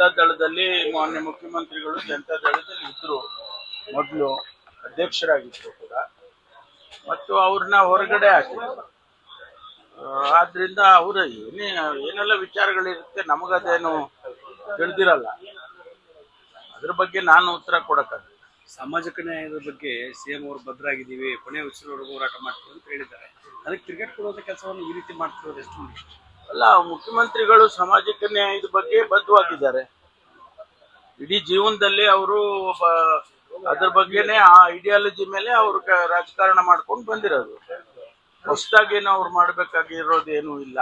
ಜನತಾ ದಳದಲ್ಲಿ ಮಾನ್ಯ ಮುಖ್ಯಮಂತ್ರಿಗಳು ಜನತಾ ದಳದಲ್ಲಿ ಇದ್ರು, ಮೊದಲು ಅಧ್ಯಕ್ಷರಾಗಿದ್ರು ಕೂಡ, ಮತ್ತು ಅವ್ರನ್ನ ಹೊರಗಡೆ ಹಾಕಿದ್ರು. ಆದ್ರಿಂದ ಅವ್ರ ಏನೆಲ್ಲ ವಿಚಾರಗಳಿರುತ್ತೆ ನಮಗದೇನು ತಿಳಿದಿರಲ್ಲ, ಅದ್ರ ಬಗ್ಗೆ ನಾನು ಉತ್ತರ ಕೊಡಕ್ಕಾಗಲ್ಲ. ಸಾಮಾಜಿಕ ನ್ಯಾಯದ ಬಗ್ಗೆ ಸಿಎಂ ಅವರು ಭದ್ರಾಗಿದ್ದೀವಿ, ಕೊನೆ ಉಸಿರುವರೆಗೂ ಹೋರಾಟ ಮಾಡ್ತೀವಿ ಅಂತ ಹೇಳಿದ್ದಾರೆ. ಅದಕ್ಕೆ ಕ್ರಿಕೆಟ್ ಕೊಡುವಂತ ಕೆಲಸವನ್ನು ಈ ರೀತಿ ಮಾಡ್ತಿರೋದು ಎಷ್ಟು ಇಷ್ಟ ಅಲ್ಲ. ಮುಖ್ಯಮಂತ್ರಿಗಳು ಸಾಮಾಜಿಕ ನ್ಯಾಯದ ಬಗ್ಗೆ ಬದ್ಧವಾಗಿದ್ದಾರೆ. ಇಡೀ ಜೀವನದಲ್ಲಿ ಅವರು ಅದ್ರ ಬಗ್ಗೆನೆ ಆ ಐಡಿಯಾಲಜಿ ಮೇಲೆ ಅವರು ರಾಜಕಾರಣ ಮಾಡ್ಕೊಂಡು ಬಂದಿರೋದು. ಹೊಸದಾಗೇನು ಅವ್ರು ಮಾಡ್ಬೇಕಾಗಿರೋದೇನು ಇಲ್ಲ.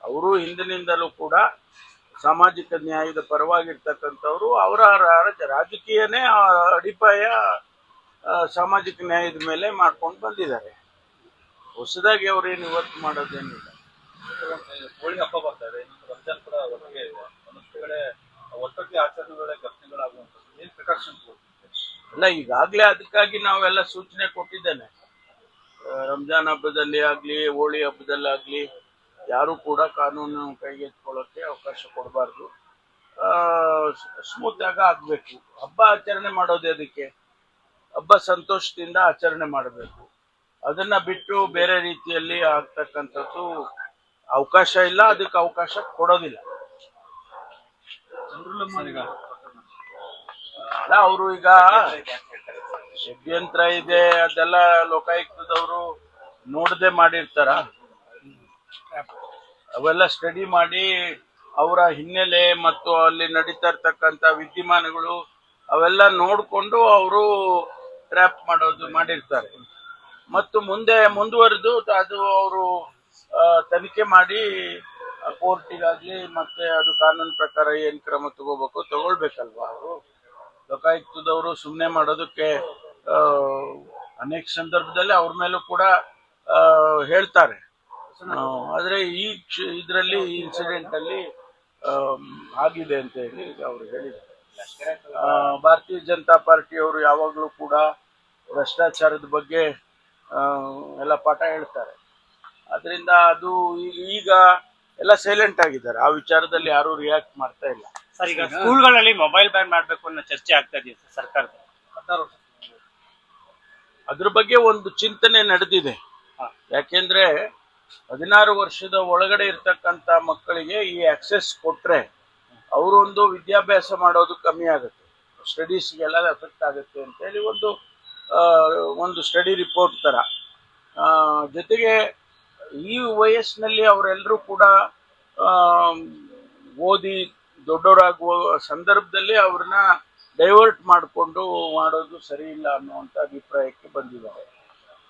ಅವರು ಹಿಂದಿನಿಂದಲೂ ಕೂಡ ಸಾಮಾಜಿಕ ನ್ಯಾಯದ ಪರವಾಗಿರ್ತಕ್ಕಂಥವ್ರು. ಅವರ ರಾಜಕೀಯನೇ ಅಡಿಪಾಯ ಸಾಮಾಜಿಕ ನ್ಯಾಯದ ಮೇಲೆ ಮಾಡ್ಕೊಂಡು ಬಂದಿದ್ದಾರೆ. ಹೊಸದಾಗಿ ಅವ್ರೇನು ಇವತ್ತು ಮಾಡೋದೇನಿಲ್ಲ. ಹೋಳಿ ಹಬ್ಬ ಬರ್ತಾ ಇದೆ, ರಂಜಾನ್ ಕೂಡ ಒಟ್ಟಿಗೆ ಇದೆ. ಒಂದೊಂದು ಕಡೆ ಒಟ್ಟೊಟ್ಟಿಗೆ ಆಚರಣೆಗಳೇ ಘಟನೆಗಳಾಗುವಂಥದ್ದು. ಏನ್ ಪ್ರಿಕಾಷನ್ ಅಲ್ಲ, ಈಗಾಗಲೇ ಅದಕ್ಕಾಗಿ ನಾವೆಲ್ಲ ಸೂಚನೆ ಕೊಟ್ಟಿದ್ದೇನೆ. ರಂಜಾನ್ ಹಬ್ಬದಲ್ಲಿ ಆಗ್ಲಿ, ಹೋಳಿ ಹಬ್ಬದಲ್ಲಾಗ್ಲಿ ಯಾರು ಕೂಡ ಕಾನೂನು ಕೈಗೆತ್ಕೊಳ್ಳೋಕೆ ಅವಕಾಶ ಕೊಡಬಾರ್ದು. ಸ್ಮೂತ್ ಆಗಿ ಆಗ್ಬೇಕು. ಹಬ್ಬ ಆಚರಣೆ ಮಾಡೋದೇ ಅದಕ್ಕೆ. ಹಬ್ಬ ಸಂತೋಷದಿಂದ ಆಚರಣೆ ಮಾಡಬೇಕು. ಅದನ್ನ ಬಿಟ್ಟು ಬೇರೆ ರೀತಿಯಲ್ಲಿ ಆಗ್ತಕ್ಕಂಥದ್ದು ಅವಕಾಶ ಇಲ್ಲ, ಅದಕ್ಕೆ ಅವಕಾಶ ಕೊಡೋದಿಲ್ಲ. ಅಲ್ಲ, ಅವರು ಈಗ ಷಡ್ಯಂತ್ರ ಇದೆ ಅದೆಲ್ಲ ಲೋಕಾಯುಕ್ತದವರು ನೋಡದೆ ಮಾಡಿರ್ತಾರ. ಅವೆಲ್ಲ ಸ್ಟಡಿ ಮಾಡಿ ಅವರ ಹಿನ್ನೆಲೆ ಮತ್ತು ಅಲ್ಲಿ ನಡೀತಾ ಇರ್ತಕ್ಕಂಥ ವಿದ್ಯಮಾನಗಳು ಅವೆಲ್ಲ ನೋಡಿಕೊಂಡು ಅವರು ಟ್ರ್ಯಾಪ್ ಮಾಡಿರ್ತಾರೆ. ಮತ್ತು ಮುಂದುವರೆದು ಅದು ಅವರು ತನಿಖೆ ಮಾಡಿ ಕೋರ್ಟಿಗಾಗ್ಲಿ ಮತ್ತೆ ಅದು ಕಾನೂನು ಪ್ರಕಾರ ಏನ್ ಕ್ರಮ ತಗೊಳ್ಬೇಕಲ್ವಾ. ಅವರು ಲೋಕಾಯುಕ್ತದವರು ಸುಮ್ಮನೆ ಮಾಡೋದಕ್ಕೆ ಅನೇಕ ಸಂದರ್ಭದಲ್ಲಿ ಅವ್ರ ಮೇಲೂ ಕೂಡ ಹೇಳ್ತಾರೆ. ಆದ್ರೆ ಇದರಲ್ಲಿ ಈ ಇನ್ಸಿಡೆಂಟ್ ಅಲ್ಲಿ ಆಗಿದೆ ಅಂತ ಹೇಳಿ ಅವರು ಹೇಳಿದ್ದಾರೆ. ಭಾರತೀಯ ಜನತಾ ಪಾರ್ಟಿಯವರು ಯಾವಾಗಲೂ ಕೂಡ ಭ್ರಷ್ಟಾಚಾರದ ಬಗ್ಗೆ ಎಲ್ಲ ಪಾಠ ಹೇಳ್ತಾರೆ. ಅದರಿಂದ ಅದು ಈಗ ಎಲ್ಲ ಸೈಲೆಂಟ್ ಆಗಿದ್ದಾರೆ. ಆ ವಿಚಾರದಲ್ಲಿ ಯಾರು ರಿಯಾಕ್ಟ್ ಮಾಡ್ತಾ ಇಲ್ಲ. ಸರ್, ಈಗ ಸ್ಕೂಲ್ಗಳಲ್ಲಿ ಮೊಬೈಲ್ ಬ್ಯಾನ್ ಮಾಡಬೇಕು ಅನ್ನೋ ಚರ್ಚೆ ಆಗ್ತಾ ಇದೆ ಸರ್ಕಾರದ. ಅದ್ರ ಬಗ್ಗೆ ಒಂದು ಚಿಂತನೆ ನಡೆದಿದೆ. ಯಾಕೆಂದ್ರೆ 16 ವರ್ಷದ ಒಳಗಡೆ ಇರ್ತಕ್ಕಂಥ ಮಕ್ಕಳಿಗೆ ಈ ಆಕ್ಸೆಸ್ ಕೊಟ್ರೆ ಅವರೊಂದು ವಿದ್ಯಾಭ್ಯಾಸ ಮಾಡೋದು ಕಮ್ಮಿ ಆಗುತ್ತೆ, ಸ್ಟಡೀಸ್ಗೆಲ್ಲ ಎಫೆಕ್ಟ್ ಆಗುತ್ತೆ ಅಂತ ಹೇಳಿ ಒಂದು ಸ್ಟಡಿ ರಿಪೋರ್ಟ್ ತರ. ಜೊತೆಗೆ ಈ ವಯಸ್ಸಿನಲ್ಲಿ ಅವರೆಲ್ಲರೂ ಕೂಡ ಓದಿ ದೊಡ್ಡವರಾಗುವ ಸಂದರ್ಭದಲ್ಲಿ ಅವ್ರನ್ನ ಡೈವರ್ಟ್ ಮಾಡಿಕೊಂಡು ಮಾಡೋದು ಸರಿ ಇಲ್ಲ ಅನ್ನುವಂಥ ಅಭಿಪ್ರಾಯಕ್ಕೆ ಬಂದಿದ್ದಾರೆ.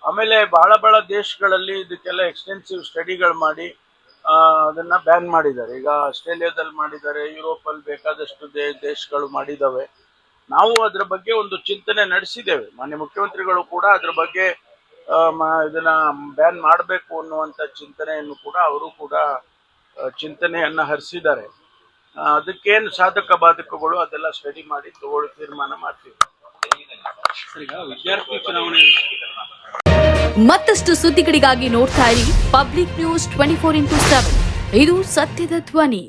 ಆಮೇಲೆ ಬಹಳ ದೇಶಗಳಲ್ಲಿ ಇದಕ್ಕೆಲ್ಲ ಎಕ್ಸ್ಟೆನ್ಸಿವ್ ಸ್ಟಡಿಗಳು ಮಾಡಿ ಅದನ್ನ ಬ್ಯಾನ್ ಮಾಡಿದ್ದಾರೆ. ಈಗ ಆಸ್ಟ್ರೇಲಿಯಾದಲ್ಲಿ ಮಾಡಿದ್ದಾರೆ, ಯುರೋಪಲ್ಲಿ ಬೇಕಾದಷ್ಟು ದೇಶಗಳು ಮಾಡಿದ್ದಾವೆ. ನಾವು ಅದ್ರ ಬಗ್ಗೆ ಒಂದು ಚಿಂತನೆ ನಡೆಸಿದ್ದೇವೆ. ಮಾನ್ಯ ಮುಖ್ಯಮಂತ್ರಿಗಳು ಕೂಡ ಅದ್ರ ಬಗ್ಗೆ ಇದನ್ನ ಬ್ಯಾನ್ ಮಾಡಬೇಕು ಅನ್ನುವಂಥ ಚಿಂತನೆಯನ್ನು ಕೂಡ ಅವರು ಕೂಡ ಚಿಂತನೆಯನ್ನ ಹರಿಸಿದ್ದಾರೆ. ಅದಕ್ಕೇನು ಸಾಧಕ ಬಾಧಕಗಳು ಅದೆಲ್ಲ ಸ್ಟಡಿ ಮಾಡಿ ತೀರ್ಮಾನ ಮಾಡ್ತೀವಿ. ವಿದ್ಯಾರ್ಥಿ ಚುನಾವಣೆ ಮತ್ತಷ್ಟು ಸುದ್ದಿಗಳಿಗಾಗಿ ನೋಡ್ತಾ ಇರಿ ಪಬ್ಲಿಕ್ ನ್ಯೂಸ್ 24x7. ಇದು ಸತ್ಯದ ಧ್ವನಿ.